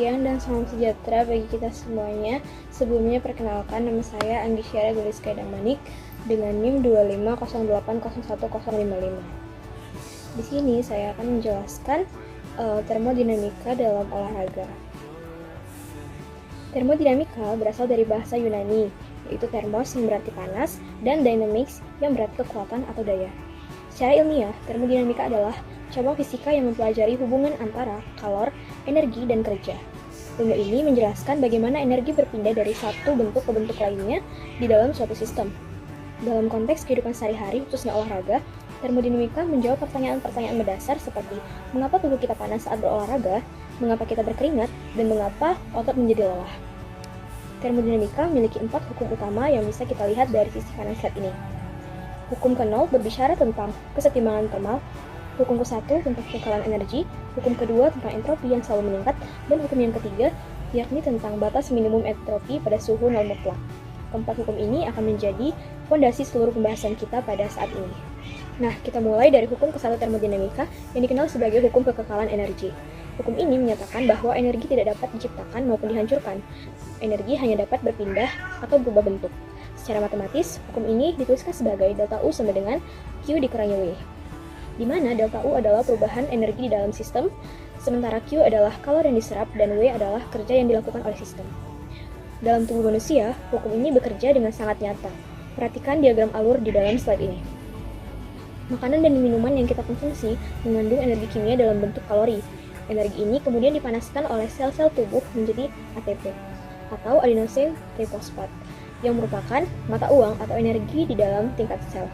siang dan salam sejahtera bagi kita semuanya. Sebelumnya perkenalkan, nama saya Anggi Syara Guliska Damanik dengan NIM 250801055. Di sini saya akan menjelaskan termodinamika dalam olahraga. Termodinamika berasal dari bahasa Yunani, yaitu thermos yang berarti panas dan dynamics yang berarti kekuatan atau daya. Secara ilmiah, termodinamika adalah cabang fisika yang mempelajari hubungan antara kalor, energi, dan kerja. Ilmu ini menjelaskan bagaimana energi berpindah dari satu bentuk ke bentuk lainnya di dalam suatu sistem. Dalam konteks kehidupan sehari-hari, khususnya olahraga, termodinamika menjawab pertanyaan-pertanyaan mendasar seperti mengapa tubuh kita panas saat berolahraga, mengapa kita berkeringat, dan mengapa otot menjadi lelah. Termodinamika memiliki 4 hukum utama yang bisa kita lihat dari sisi kanan slide ini. Hukum ke-0 berbicara tentang kesetimbangan termal, hukum ke-1 tentang kekekalan energi, hukum kedua tentang entropi yang selalu meningkat, dan hukum yang ketiga yakni tentang batas minimum entropi pada suhu nol mutlak. Keempat hukum ini akan menjadi fondasi seluruh pembahasan kita pada saat ini. Nah, kita mulai dari hukum ke-1 termodinamika yang dikenal sebagai hukum kekekalan energi. Hukum ini menyatakan bahwa energi tidak dapat diciptakan maupun dihancurkan. Energi hanya dapat berpindah atau berubah bentuk. Secara matematis, hukum ini dituliskan sebagai delta U sama dengan Q dikurangi W, di mana delta U adalah perubahan energi di dalam sistem, sementara Q adalah kalori yang diserap dan W adalah kerja yang dilakukan oleh sistem. Dalam tubuh manusia, hukum ini bekerja dengan sangat nyata. Perhatikan diagram alur di dalam slide ini. Makanan dan minuman yang kita konsumsi mengandung energi kimia dalam bentuk kalori. Energi ini kemudian dipanaskan oleh sel-sel tubuh menjadi ATP, atau adenosine triphosphate, yang merupakan mata uang atau energi di dalam tingkat sel.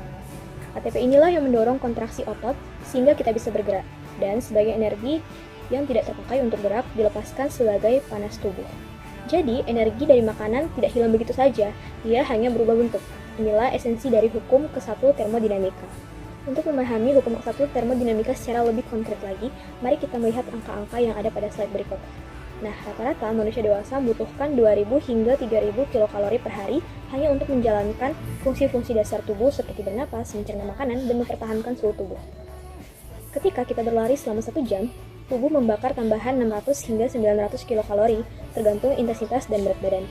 ATP inilah yang mendorong kontraksi otot sehingga kita bisa bergerak, dan sebagai energi yang tidak terpakai untuk gerak dilepaskan sebagai panas tubuh. Jadi, energi dari makanan tidak hilang begitu saja, ia hanya berubah bentuk. Inilah esensi dari hukum ke-1 termodinamika. Untuk memahami hukum ke-1 termodinamika secara lebih konkret lagi, mari kita melihat angka-angka yang ada pada slide berikut. Nah, rata-rata manusia dewasa membutuhkan 2.000 hingga 3.000 kilokalori per hari hanya untuk menjalankan fungsi-fungsi dasar tubuh seperti bernapas, mencerna makanan, dan mempertahankan suhu tubuh. Ketika kita berlari selama 1 jam, tubuh membakar tambahan 600 hingga 900 kilokalori tergantung intensitas dan berat badan.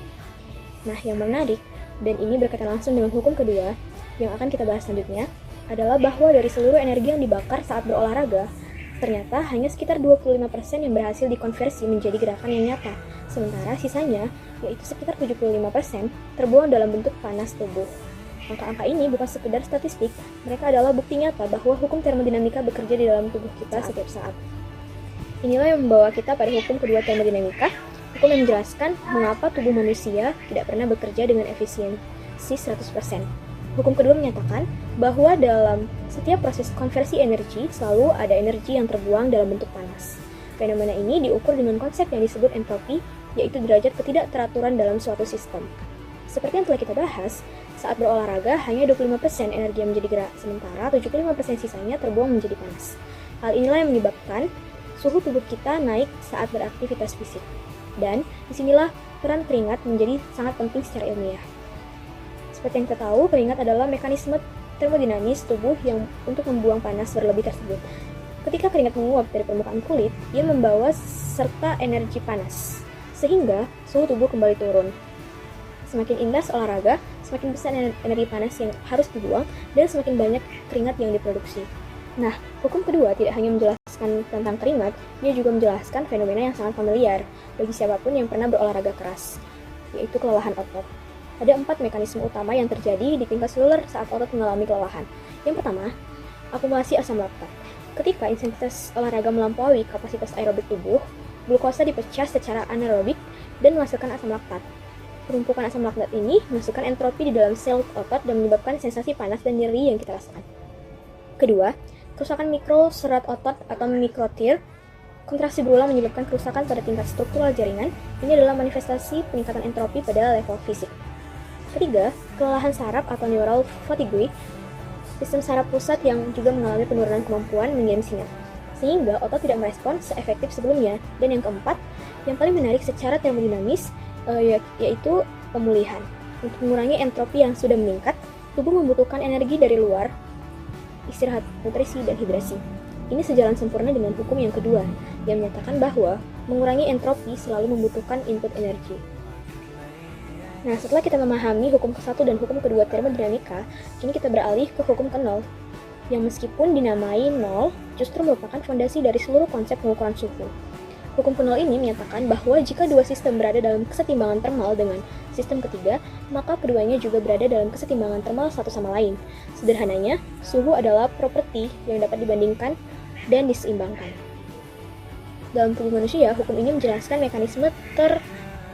Nah, yang menarik, dan ini berkaitan langsung dengan hukum kedua yang akan kita bahas selanjutnya, adalah bahwa dari seluruh energi yang dibakar saat berolahraga, ternyata hanya sekitar 25% yang berhasil dikonversi menjadi gerakan yang nyata, sementara sisanya, yaitu sekitar 75%, terbuang dalam bentuk panas tubuh. Angka-angka ini bukan sekedar statistik, mereka adalah bukti nyata bahwa hukum termodinamika bekerja di dalam tubuh kita setiap saat. Inilah yang membawa kita pada hukum kedua termodinamika, hukum yang menjelaskan mengapa tubuh manusia tidak pernah bekerja dengan efisiensi 100%. Hukum kedua menyatakan bahwa dalam setiap proses konversi energi selalu ada energi yang terbuang dalam bentuk panas. Fenomena ini diukur dengan konsep yang disebut entropi, yaitu derajat ketidakteraturan dalam suatu sistem. Seperti yang telah kita bahas, saat berolahraga hanya 25% energi yang menjadi gerak, sementara 75% sisanya terbuang menjadi panas. Hal inilah yang menyebabkan suhu tubuh kita naik saat beraktivitas fisik. Dan disinilah peran keringat menjadi sangat penting secara ilmiah. Seperti yang kita tahu, keringat adalah mekanisme termodinamis tubuh yang untuk membuang panas berlebih tersebut. Ketika keringat menguap dari permukaan kulit, ia membawa serta energi panas, sehingga suhu tubuh kembali turun. Semakin intens olahraga, semakin besar energi panas yang harus dibuang, dan semakin banyak keringat yang diproduksi. Nah, hukum kedua tidak hanya menjelaskan tentang keringat, ia juga menjelaskan fenomena yang sangat familiar bagi siapapun yang pernah berolahraga keras, yaitu kelelahan otot. Ada 4 mekanisme utama yang terjadi di tingkat seluler saat otot mengalami kelelahan. Yang pertama, akumulasi asam laktat. Ketika intensitas olahraga melampaui kapasitas aerobik tubuh, glukosa dipecah secara anaerobik dan menghasilkan asam laktat. Penumpukan asam laktat ini menghasilkan entropi di dalam sel otot dan menyebabkan sensasi panas dan nyeri yang kita rasakan. Kedua, kerusakan mikro serat otot atau mikrotir. Kontraksi berulang menyebabkan kerusakan pada tingkat struktural jaringan. Ini adalah manifestasi peningkatan entropi pada level fisik. Ketiga, kelelahan saraf atau neural fatigue, sistem saraf pusat yang juga mengalami penurunan kemampuan mengirim sinyal, sehingga otot tidak merespon seefektif sebelumnya. Dan yang keempat, yang paling menarik secara termodinamis, yaitu pemulihan. Untuk mengurangi entropi yang sudah meningkat, tubuh membutuhkan energi dari luar, istirahat, nutrisi, dan hidrasi. Ini sejalan sempurna dengan hukum yang kedua, yang menyatakan bahwa mengurangi entropi selalu membutuhkan input energi. Nah, setelah kita memahami hukum ke-1 dan hukum kedua termodinamika, kini kita beralih ke hukum ke-0, yang meskipun dinamai nol, justru merupakan fondasi dari seluruh konsep pengukuran suhu. Hukum ke-0 ini menyatakan bahwa jika dua sistem berada dalam kesetimbangan termal dengan sistem ketiga, maka keduanya juga berada dalam kesetimbangan termal satu sama lain. Sederhananya, suhu adalah properti yang dapat dibandingkan dan diseimbangkan. Dalam tubuh manusia, hukum ini menjelaskan mekanisme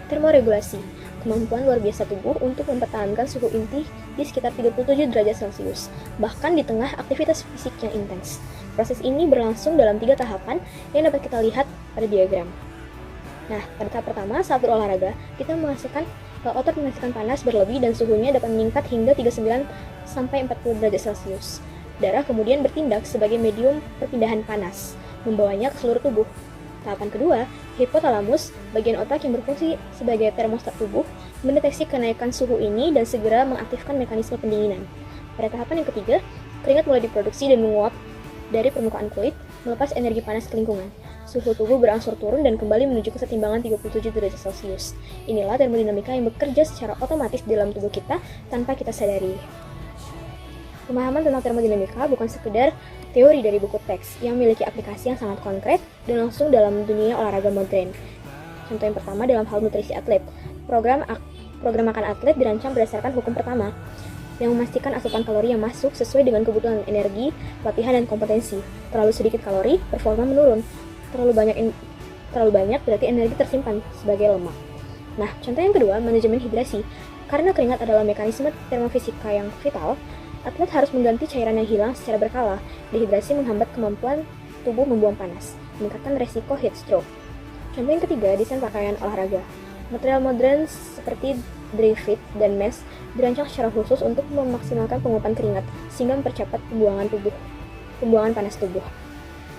termoregulasi, kemampuan luar biasa tubuh untuk mempertahankan suhu inti di sekitar 37 derajat Celcius, bahkan di tengah aktivitas fisik yang intens. Proses ini berlangsung dalam 3 tahapan yang dapat kita lihat pada diagram. Nah, pada tahap pertama, saat berolahraga, kita otot menghasilkan panas berlebih dan suhunya dapat meningkat hingga 39 sampai 40 derajat Celcius. Darah kemudian bertindak sebagai medium perpindahan panas, membawanya ke seluruh tubuh. Tahapan kedua, hipotalamus, bagian otak yang berfungsi sebagai termostat tubuh, mendeteksi kenaikan suhu ini dan segera mengaktifkan mekanisme pendinginan. Pada tahapan yang ketiga, keringat mulai diproduksi dan menguap dari permukaan kulit, melepas energi panas ke lingkungan. Suhu tubuh berangsur turun dan kembali menuju kesetimbangan 37 derajat Celcius. Inilah termodinamika yang bekerja secara otomatis di dalam tubuh kita tanpa kita sadari. Pemahaman tentang termodinamika bukan sekedar teori dari buku teks yang memiliki aplikasi yang sangat konkret dan langsung dalam dunia olahraga modern. Contoh yang pertama dalam hal nutrisi atlet. Program makan atlet dirancang berdasarkan hukum pertama, yang memastikan asupan kalori yang masuk sesuai dengan kebutuhan energi, latihan, dan kompetensi. Terlalu sedikit kalori, performa menurun. Terlalu banyak berarti energi tersimpan sebagai lemak. Nah, contoh yang kedua, manajemen hidrasi. Karena keringat adalah mekanisme termofisika yang vital, atlet harus mengganti cairan yang hilang secara berkala. Dehidrasi menghambat kemampuan tubuh membuang panas, meningkatkan resiko heat stroke. Contoh yang ketiga, desain pakaian olahraga. Material modern seperti Dri-Fit dan mesh dirancang secara khusus untuk memaksimalkan penguapan keringat sehingga mempercepat pembuangan panas tubuh.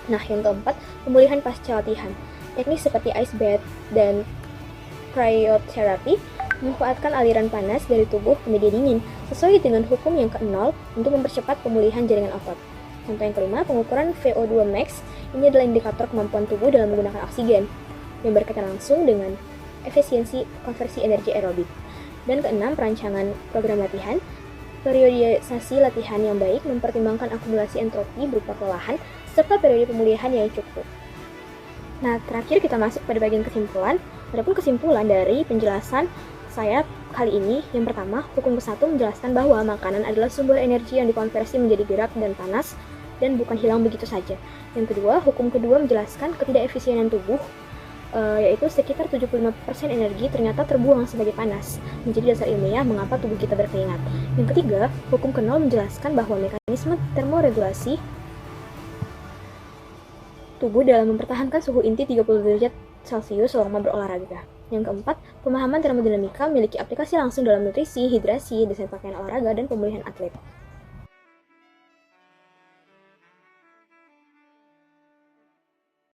Nah, yang keempat, pemulihan pasca latihan. Teknik seperti ice bath dan cryotherapy memanfaatkan aliran panas dari tubuh ke media dingin sesuai dengan hukum yang ke-0 untuk mempercepat pemulihan jaringan otot. Contoh yang kelima, pengukuran VO2 max. Ini adalah indikator kemampuan tubuh dalam menggunakan oksigen yang berkaitan langsung dengan efisiensi konversi energi aerobik. Dan keenam, perancangan program latihan. Periodisasi latihan yang baik mempertimbangkan akumulasi entropi berupa kelelahan serta periode pemulihan yang cukup. Nah, terakhir kita masuk pada bagian kesimpulan. Adapun kesimpulan dari penjelasan saya kali ini, yang pertama, hukum ke-1 menjelaskan bahwa makanan adalah sumber energi yang dikonversi menjadi gerak dan panas dan bukan hilang begitu saja. Yang kedua, hukum kedua menjelaskan ketidakefisienan tubuh, yaitu sekitar 75% energi ternyata terbuang sebagai panas, menjadi dasar ilmiah mengapa tubuh kita berkeringat. Yang ketiga, hukum ke-0 menjelaskan bahwa mekanisme termoregulasi tubuh dalam mempertahankan suhu inti 30 derajat Celcius selama berolahraga. Yang keempat, pemahaman termodinamika memiliki aplikasi langsung dalam nutrisi, hidrasi, desain pakaian olahraga, dan pemulihan atlet.